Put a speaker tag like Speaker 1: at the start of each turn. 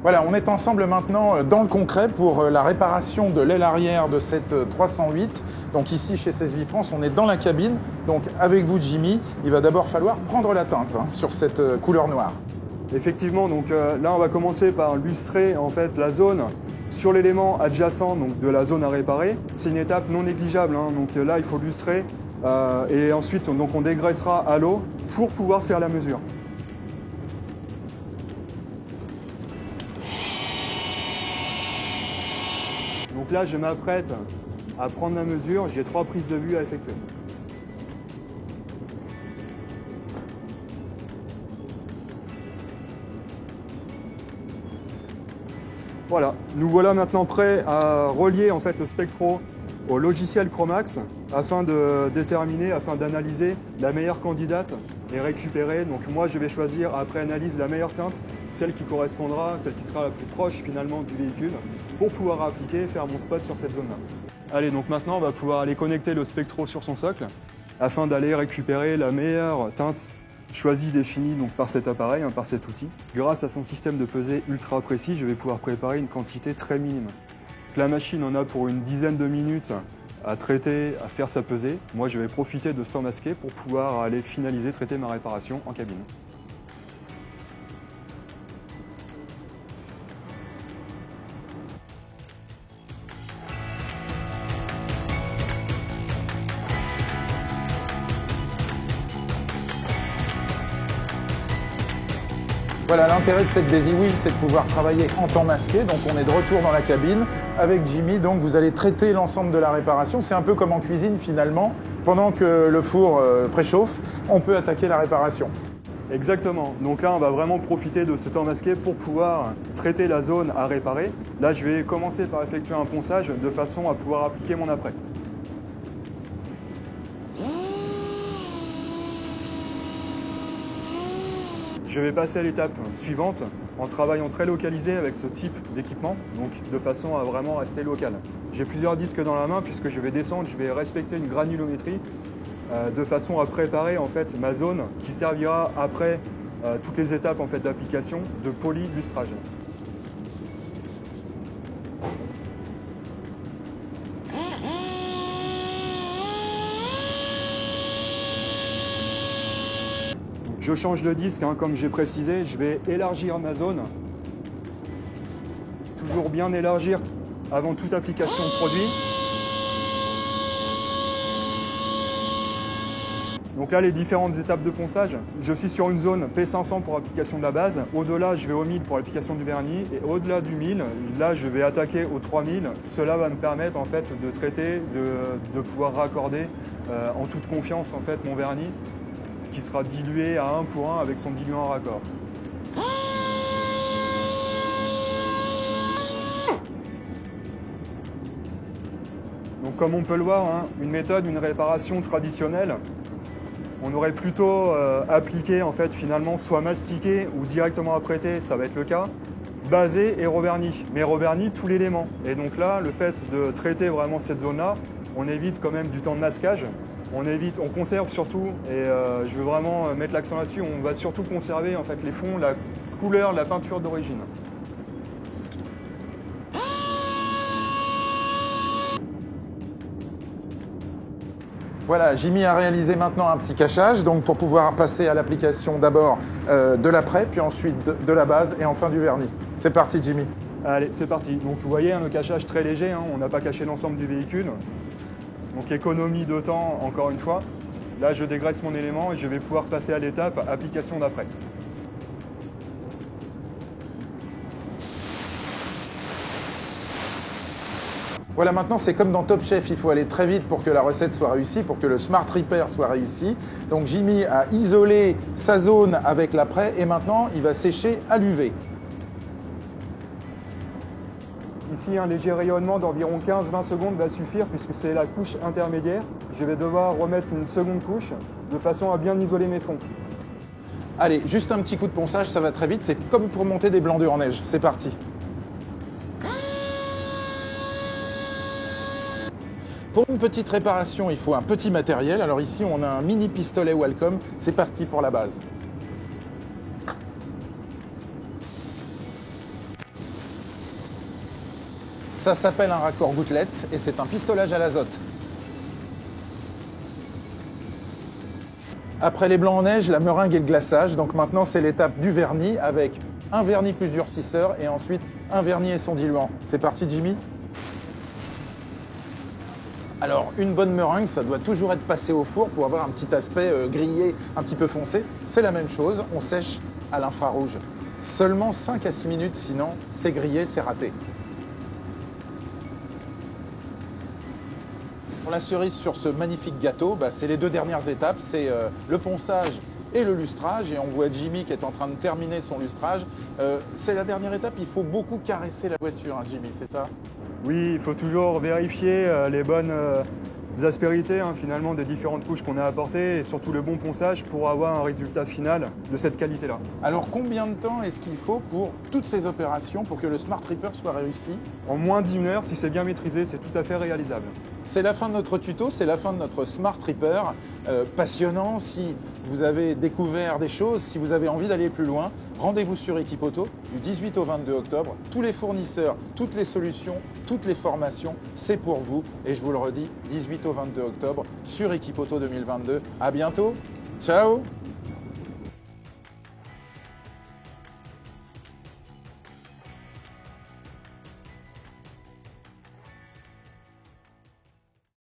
Speaker 1: Voilà, on est ensemble maintenant dans le concret pour la réparation de l'aile arrière de cette 308. Donc ici, chez CSV France, on est dans la cabine. Donc avec vous, Jimmy, il va d'abord falloir prendre la teinte sur cette couleur noire.
Speaker 2: Effectivement, donc là, on va commencer par lustrer en fait la zone sur l'élément adjacent donc, de la zone à réparer. C'est une étape non négligeable, hein, donc là, il faut lustrer et ensuite donc, on dégraissera à l'eau pour pouvoir faire la mesure. Donc là, je m'apprête à prendre la mesure. J'ai 3 prises de vue à effectuer. Voilà, nous voilà maintenant prêts à relier en fait le spectro au logiciel Chromax afin de déterminer, afin d'analyser la meilleure candidate et récupérer. Donc moi, je vais choisir après analyse la meilleure teinte, celle qui correspondra, celle qui sera la plus proche finalement du véhicule, pour pouvoir appliquer et faire mon spot sur cette zone-là. Allez, donc maintenant, on va pouvoir aller connecter le spectro sur son socle afin d'aller récupérer la meilleure teinte choisie, définie donc, par cet appareil, par cet outil. Grâce à son système de pesée ultra précis, je vais pouvoir préparer une quantité très minime. La machine en a pour une dizaine de minutes à traiter, à faire sa pesée. Moi, je vais profiter de ce temps masqué pour pouvoir aller finaliser, traiter ma réparation en cabine.
Speaker 1: Voilà, l'intérêt de cette Daisy Wheel, c'est de pouvoir travailler en temps masqué. Donc on est de retour dans la cabine avec Jimmy. Donc vous allez traiter l'ensemble de la réparation. C'est un peu comme en cuisine finalement. Pendant que le four préchauffe, on peut attaquer la réparation.
Speaker 2: Exactement. Donc là, on va vraiment profiter de ce temps masqué pour pouvoir traiter la zone à réparer. Là, je vais commencer par effectuer un ponçage de façon à pouvoir appliquer mon après. Je vais passer à l'étape suivante en travaillant très localisé avec ce type d'équipement, donc de façon à vraiment rester local. J'ai plusieurs disques dans la main puisque je vais descendre, je vais respecter une granulométrie de façon à préparer en fait ma zone qui servira après toutes les étapes en fait d'application de polylustrage. Je change de disque, hein, comme j'ai précisé, je vais élargir ma zone. Toujours bien élargir avant toute application de produit. Donc là, les différentes étapes de ponçage. Je suis sur une zone P500 pour application de la base. Au-delà, je vais au 1000 pour l'application du vernis. Et au-delà du 1000, là, je vais attaquer au 3000. Cela va me permettre en fait, de traiter, de pouvoir raccorder en toute confiance en fait, mon vernis, qui sera dilué à 1 pour 1 avec son diluant à raccord. Donc comme on peut le voir, hein, une méthode, une réparation traditionnelle, on aurait plutôt appliqué en fait finalement soit mastiqué ou directement apprêté, ça va être le cas, basé et reverni, mais reverni tout l'élément. Et donc là, le fait de traiter vraiment cette zone-là, on évite quand même du temps de masquage. On conserve surtout, et je veux vraiment mettre l'accent là-dessus, on va surtout conserver en fait, les fonds, la couleur, la peinture d'origine.
Speaker 1: Voilà, Jimmy a réalisé maintenant un petit cachage donc pour pouvoir passer à l'application d'abord de l'après, puis ensuite de la base et enfin du vernis. C'est parti Jimmy.
Speaker 2: Allez, c'est parti. Donc vous voyez, le cachage très léger, hein, on n'a pas caché l'ensemble du véhicule. Donc économie de temps, encore une fois. Là, je dégraisse mon élément et je vais pouvoir passer à l'étape application d'après.
Speaker 1: Voilà, maintenant c'est comme dans Top Chef, il faut aller très vite pour que la recette soit réussie, pour que le Smart Repair soit réussi. Donc Jimmy a isolé sa zone avec l'après et maintenant il va sécher à l'UV.
Speaker 2: Ici, un léger rayonnement d'environ 15-20 secondes va suffire puisque c'est la couche intermédiaire. Je vais devoir remettre une seconde couche de façon à bien isoler mes fonds.
Speaker 1: Allez, juste un petit coup de ponçage, ça va très vite. C'est comme pour monter des blancs d'œufs en neige. C'est parti. Pour une petite réparation, il faut un petit matériel. Alors ici, on a un mini pistolet Wacom. C'est parti pour la base. Ça s'appelle un raccord gouttelette et c'est un pistolage à l'azote. Après les blancs en neige, la meringue et le glaçage. Donc maintenant, c'est l'étape du vernis avec un vernis plus durcisseur et ensuite un vernis et son diluant. C'est parti, Jimmy? Alors, une bonne meringue, ça doit toujours être passé au four pour avoir un petit aspect grillé, un petit peu foncé. C'est la même chose, on sèche à l'infrarouge. Seulement 5 à 6 minutes, sinon c'est grillé, c'est raté. Pour la cerise sur ce magnifique gâteau, c'est les 2 dernières étapes, c'est le ponçage et le lustrage. Et on voit Jimmy qui est en train de terminer son lustrage. C'est la dernière étape, il faut beaucoup caresser la voiture, hein, Jimmy, c'est ça?
Speaker 2: Oui, il faut toujours vérifier les bonnes aspérités finalement des différentes couches qu'on a apportées et surtout le bon ponçage pour avoir un résultat final de cette qualité-là.
Speaker 1: Alors combien de temps est-ce qu'il faut pour toutes ces opérations pour que le Smart Ripper soit réussi?
Speaker 2: En moins d'1 heure, si c'est bien maîtrisé, c'est tout à fait réalisable.
Speaker 1: C'est la fin de notre tuto, c'est la fin de notre Smart Ripper. Passionnant, si vous avez découvert des choses, si vous avez envie d'aller plus loin, rendez-vous sur Equipoto du 18 au 22 octobre. Tous les fournisseurs, toutes les solutions, toutes les formations, c'est pour vous. Et je vous le redis, 18 au 22 octobre sur Equipoto 2022. À bientôt, ciao!